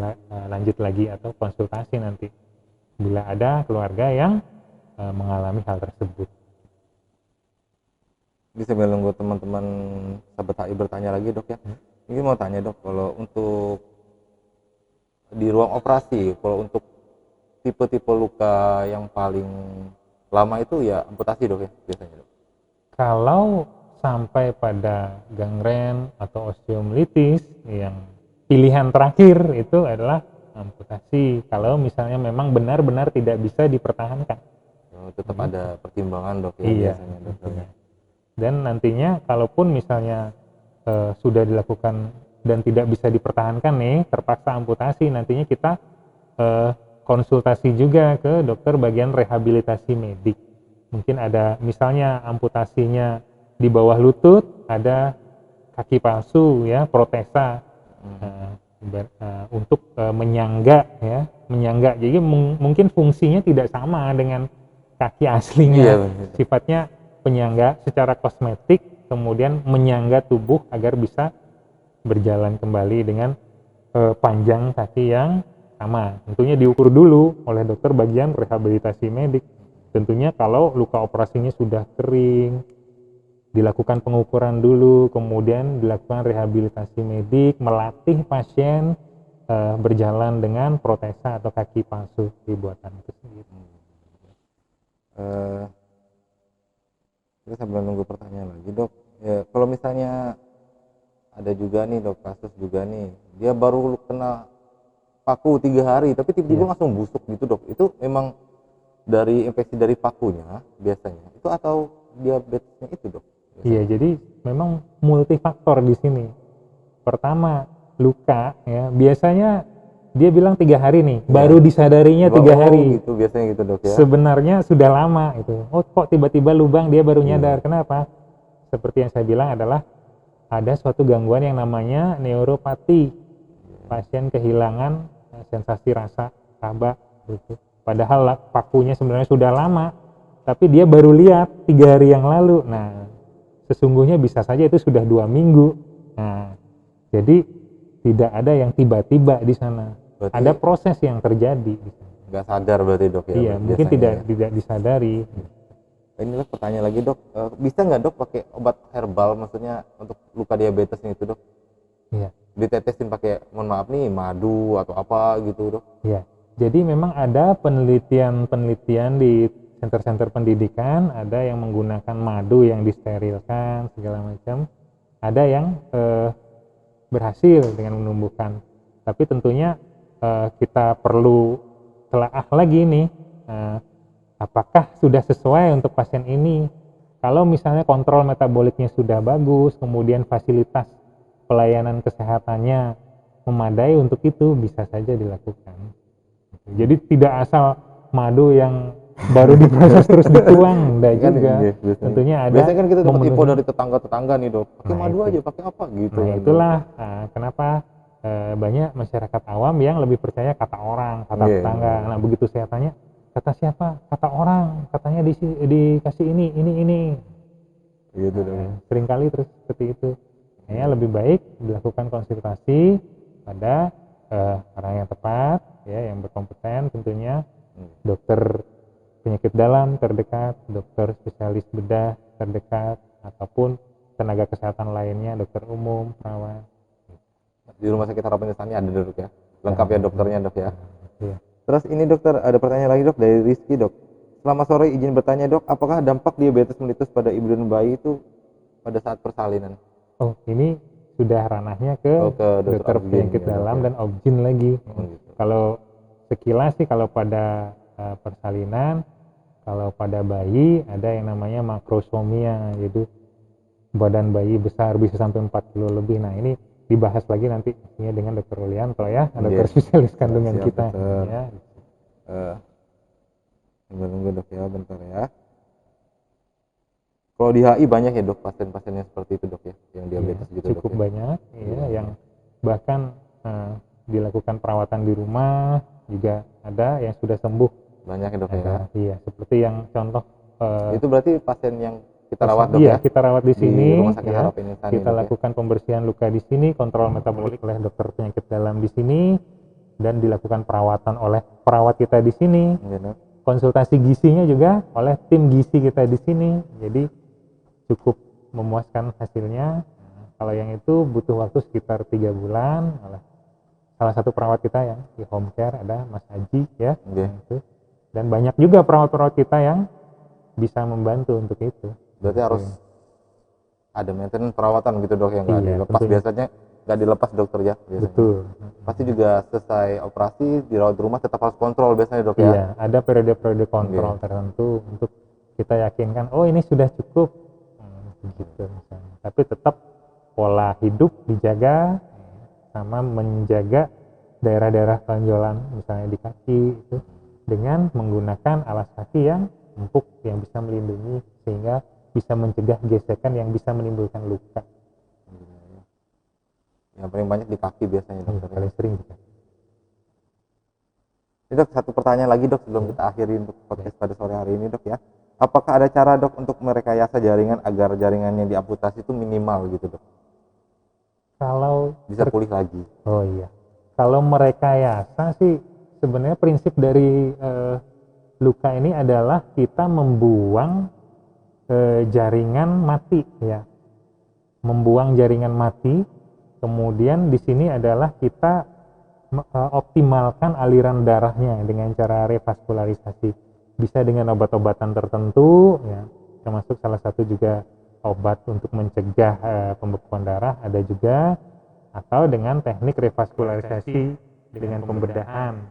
S2: lanjut lagi atau konsultasi nanti bila ada keluarga yang mengalami hal tersebut.
S1: Bisa menunggu teman-teman sahabat HI bertanya lagi dok ya. Ini mau tanya dok, kalau untuk di ruang operasi, kalau untuk tipe-tipe luka yang paling lama itu ya amputasi dok ya biasanya dok.
S2: Kalau sampai pada gangren atau osteomelitis, yang pilihan terakhir itu adalah amputasi. Kalau misalnya memang benar-benar tidak bisa dipertahankan.
S1: Tetap ada pertimbangan dok ya.
S2: Iya,
S1: biasanya dokternya.
S2: Dan nantinya kalaupun misalnya sudah dilakukan dan tidak bisa dipertahankan nih, terpaksa amputasi, nantinya kita konsultasi juga ke dokter bagian rehabilitasi medik. Mungkin ada misalnya amputasinya di bawah lutut, ada kaki palsu ya, protesa untuk menyangga ya, menyangga. Jadi mungkin fungsinya tidak sama dengan kaki aslinya.
S1: Iya,
S2: sifatnya penyangga secara kosmetik, kemudian menyangga tubuh agar bisa berjalan kembali dengan panjang kaki yang sama. Tentunya diukur dulu oleh dokter bagian rehabilitasi medik. Tentunya kalau luka operasinya sudah kering, dilakukan pengukuran dulu, kemudian dilakukan rehabilitasi medik, melatih pasien berjalan dengan protesa atau kaki palsu buatan itu sendiri.
S1: Kita sambil nunggu pertanyaan lagi dok. Ya, kalau misalnya ada juga nih dok, kasus juga nih, dia baru kena paku 3 hari, tapi tiba-tiba langsung busuk gitu dok. Itu memang dari infeksi dari pakunya biasanya itu atau diabetesnya itu dok?
S2: Iya, jadi memang multifaktor di sini. Pertama, luka ya. Biasanya dia bilang 3 hari nih, baru disadarinya 3 hari.
S1: Gitu biasanya gitu dok ya.
S2: Sebenarnya sudah lama itu. Oh, kok tiba-tiba lubang dia baru nyadar. Kenapa? Seperti yang saya bilang adalah ada suatu gangguan yang namanya neuropati. Pasien kehilangan sensasi rasa, raba gitu. Padahal pakunya sebenarnya sudah lama, tapi dia baru lihat 3 hari yang lalu. Nah, sesungguhnya bisa saja itu sudah 2 minggu. Nah, jadi tidak ada yang tiba-tiba di sana.
S1: Berarti
S2: ada proses yang terjadi.
S1: Nggak sadar berarti dok ya?
S2: Iya, mungkin tidak disadari.
S1: Ini dok pertanyaan lagi dok, bisa nggak dok pakai obat herbal maksudnya untuk luka diabetes itu dok?
S2: Iya.
S1: Ditetesin pakai, mohon maaf nih, madu atau apa gitu dok?
S2: Iya. Jadi memang ada penelitian di center-center pendidikan, ada yang menggunakan madu yang disterilkan segala macam, ada yang berhasil dengan menumbuhkan. Tapi tentunya kita perlu telaah lagi nih, apakah sudah sesuai untuk pasien ini. Kalau misalnya kontrol metaboliknya sudah bagus, kemudian fasilitas pelayanan kesehatannya memadai untuk itu, bisa saja dilakukan. Jadi tidak asal madu yang baru diproses terus dituang, enggak
S1: Kan
S2: juga.
S1: iya,
S2: Tentunya ada.
S1: Biasanya kan kita dapat info dari tetangga-tetangga nih dok, pakai madu
S2: itu.
S1: aja, pakai apa gitu.
S2: Nah itulah kenapa banyak masyarakat awam yang lebih percaya kata orang, kata tetangga. Nah begitu saya tanya, kata siapa? Kata orang, katanya dikasih ini.
S1: Gitu dong.
S2: Seringkali terus seperti itu. Kayaknya lebih baik dilakukan konsultasi pada orang yang tepat, ya, yang berkompeten tentunya, dokter penyakit dalam terdekat, dokter spesialis bedah terdekat, ataupun tenaga kesehatan lainnya, dokter umum, perawat.
S1: Di rumah sakit Harapan Insani ada dok ya, lengkap ya dokternya dok ya.
S2: Iya.
S1: Terus ini dokter, ada pertanyaan lagi dok dari Rizky dok. Selamat sore, izin bertanya dok, apakah dampak diabetes mellitus pada ibu dan bayi itu pada saat persalinan?
S2: Oh, ini sudah ranahnya ke dokter penyakit dalam dan obgyn lagi.
S1: Gitu.
S2: Kalau sekilas sih, kalau pada persalinan, kalau pada bayi ada yang namanya makrosomia, yaitu badan bayi besar bisa sampai 4 kilo lebih. Nah ini dibahas lagi nanti dengan dokter Ulianto ya, dokter spesialis kandungan kita. Ya.
S1: Tunggu dok ya, bentar ya. Kalau di HI banyak ya dok pasien-pasien yang seperti itu dok ya, yang diabetes gitu
S2: cukup
S1: dok,
S2: banyak ya, yang bahkan dilakukan perawatan di rumah, juga ada yang sudah sembuh.
S1: Banyak ya dok ya.
S2: Iya, seperti yang contoh.
S1: Itu berarti pasien yang kita rawat dok
S2: iya,
S1: ya?
S2: kita rawat di sini.
S1: Di rumah sakit Harapan Insani,
S2: kita lakukan pembersihan luka di sini, kontrol metabolik oleh dokter penyakit dalam di sini, dan dilakukan perawatan oleh perawat kita di sini.
S1: Ya,
S2: konsultasi gizinya juga oleh tim gizi kita di sini. Jadi cukup memuaskan hasilnya. Kalau yang itu butuh waktu sekitar 3 bulan oleh salah satu perawat kita yang di home care, ada Mas Haji ya. Itu. Dan banyak juga perawat-perawat kita yang bisa membantu untuk itu.
S1: Berarti harus ada maintenance perawatan gitu dok, yang nggak dilepas tentunya. Biasanya nggak dilepas dokter ya biasanya.
S2: Betul.
S1: Pasti juga selesai operasi dirawat di rumah tetap harus kontrol biasanya dok ya.
S2: Iya, ada periode-periode kontrol tertentu untuk kita yakinkan oh ini sudah cukup gitu misalnya. Tapi tetap pola hidup dijaga, sama menjaga daerah-daerah tonjolan misalnya di kaki itu dengan menggunakan alas kaki yang empuk yang bisa melindungi sehingga bisa mencegah gesekan yang bisa menimbulkan luka.
S1: Yang paling banyak di kaki biasanya dokter.
S2: Paling sering juga.
S1: Ini dok, satu pertanyaan lagi dok sebelum kita akhiri untuk podcast pada sore hari ini dok ya. Apakah ada cara dok untuk merekayasa jaringan agar jaringannya diamputasi itu minimal gitu dok?
S2: Kalau
S1: bisa pulih lagi.
S2: Oh iya. Kalau merekayasa sih sebenarnya prinsip dari luka ini adalah kita membuang jaringan mati ya. Membuang jaringan mati. Kemudian di sini adalah kita optimalkan aliran darahnya dengan cara revaskularisasi. Bisa dengan obat-obatan tertentu ya, termasuk salah satu juga obat untuk mencegah pembekuan darah ada juga, atau dengan teknik revaskularisasi dengan pembedahan.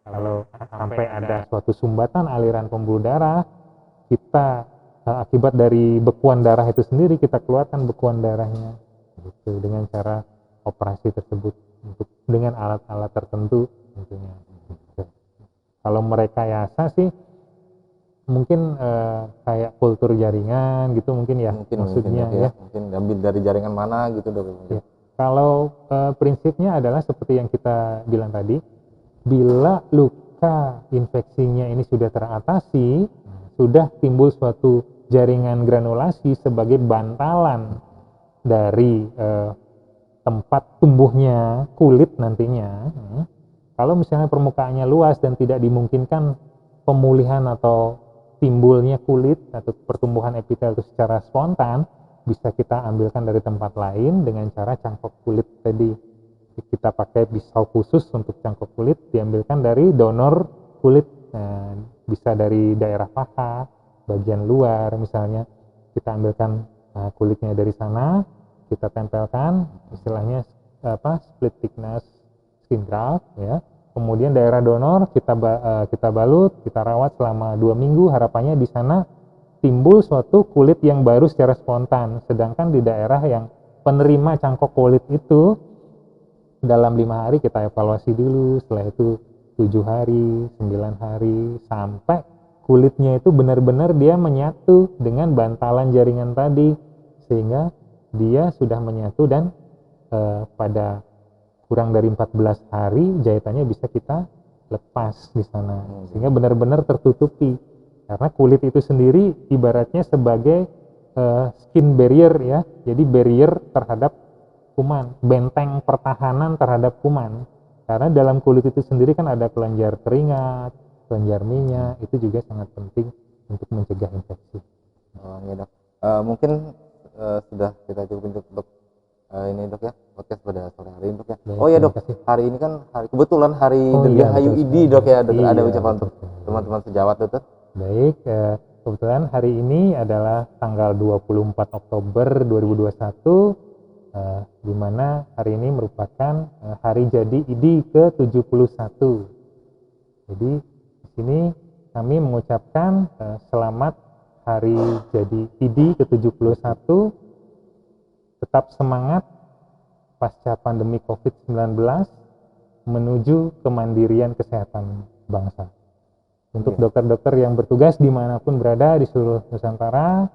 S2: Kalau sampai ada suatu sumbatan aliran pembuluh darah, kita akibat dari bekuan darah itu sendiri, kita keluarkan bekuan darahnya gitu, dengan cara operasi tersebut dengan alat-alat tertentu tentunya. Gitu. Kalau merekayasa sih mungkin kayak kultur jaringan gitu mungkin ya, maksudnya ya.
S1: Mungkin ambil dari jaringan mana gitu dok.
S2: Ya. Kalau prinsipnya adalah seperti yang kita bilang tadi, bila luka infeksinya ini sudah teratasi, sudah timbul suatu jaringan granulasi sebagai bantalan dari tempat tumbuhnya kulit nantinya. Kalau misalnya permukaannya luas dan tidak dimungkinkan pemulihan atau timbulnya kulit atau pertumbuhan epitel itu secara spontan, bisa kita ambilkan dari tempat lain dengan cara cangkok kulit tadi. Kita pakai pisau khusus untuk cangkok kulit, diambilkan dari donor kulit. Nah, bisa dari daerah paha, bagian luar misalnya, kita ambilkan kulitnya dari sana, kita tempelkan, istilahnya split thickness skin graft ya. Kemudian daerah donor kita balut, kita rawat selama 2 minggu, harapannya di sana timbul suatu kulit yang baru secara spontan. Sedangkan di daerah yang penerima cangkok kulit itu dalam 5 hari kita evaluasi dulu, setelah itu 7 hari, 9 hari, sampai kulitnya itu benar-benar dia menyatu dengan bantalan jaringan tadi, sehingga dia sudah menyatu dan pada kurang dari 14 hari jahitannya bisa kita lepas di sana, sehingga benar-benar tertutupi. Karena kulit itu sendiri ibaratnya sebagai skin barrier ya, jadi barrier terhadap kuman, benteng pertahanan terhadap kuman. Karena dalam kulit itu sendiri kan ada kelenjar keringat, kelenjar minyak, itu juga sangat penting untuk mencegah infeksi.
S1: Ya dok, mungkin sudah kita cukup untuk ini dok ya, podcast pada sore hari ini dok ya.
S2: Baik,
S1: Oh ya dok,
S2: terima kasih.
S1: hari ini kan kebetulan hari Dirgahayu
S2: betul
S1: ID
S2: sekali.
S1: dok ya, ada
S2: Iya,
S1: ucapan untuk
S2: betul sekali.
S1: teman-teman sejawat dokter.
S2: Baik, kebetulan hari ini adalah tanggal 24 Oktober 2021, di mana hari ini merupakan hari jadi ID ke-71. Jadi di sini kami mengucapkan selamat hari jadi ID ke-71, tetap semangat pasca pandemi COVID-19 menuju kemandirian kesehatan bangsa. Untuk dokter-dokter yang bertugas dimanapun berada di seluruh Nusantara,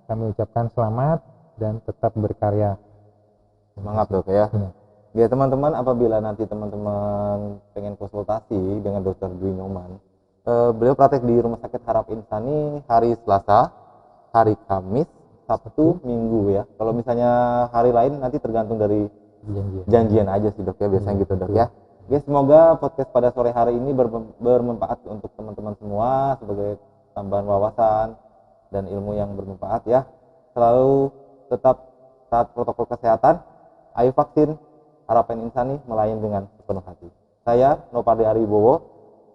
S2: kami ucapkan selamat dan tetap berkarya.
S1: Semangat dok ya. Ya teman-teman, apabila nanti teman-teman pengen konsultasi dengan dokter Dwi Nyoman, beliau praktek di Rumah Sakit Harap Insani hari Selasa, hari Kamis, Sabtu, Minggu ya. Kalau misalnya hari lain nanti tergantung dari janjian aja sih dok ya, biasanya gitu dok ya. Ya semoga podcast pada sore hari ini bermanfaat untuk teman-teman semua sebagai tambahan wawasan dan ilmu yang bermanfaat ya. Selalu tetap taat protokol kesehatan, ayo vaksin, Harapan Insani melayani dengan sepenuh hati. Saya Nopardi Aribowo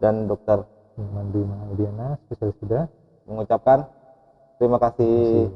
S1: dan Dr.
S2: Mandu Mahadiana, spesialis bedah,
S1: mengucapkan terima kasih.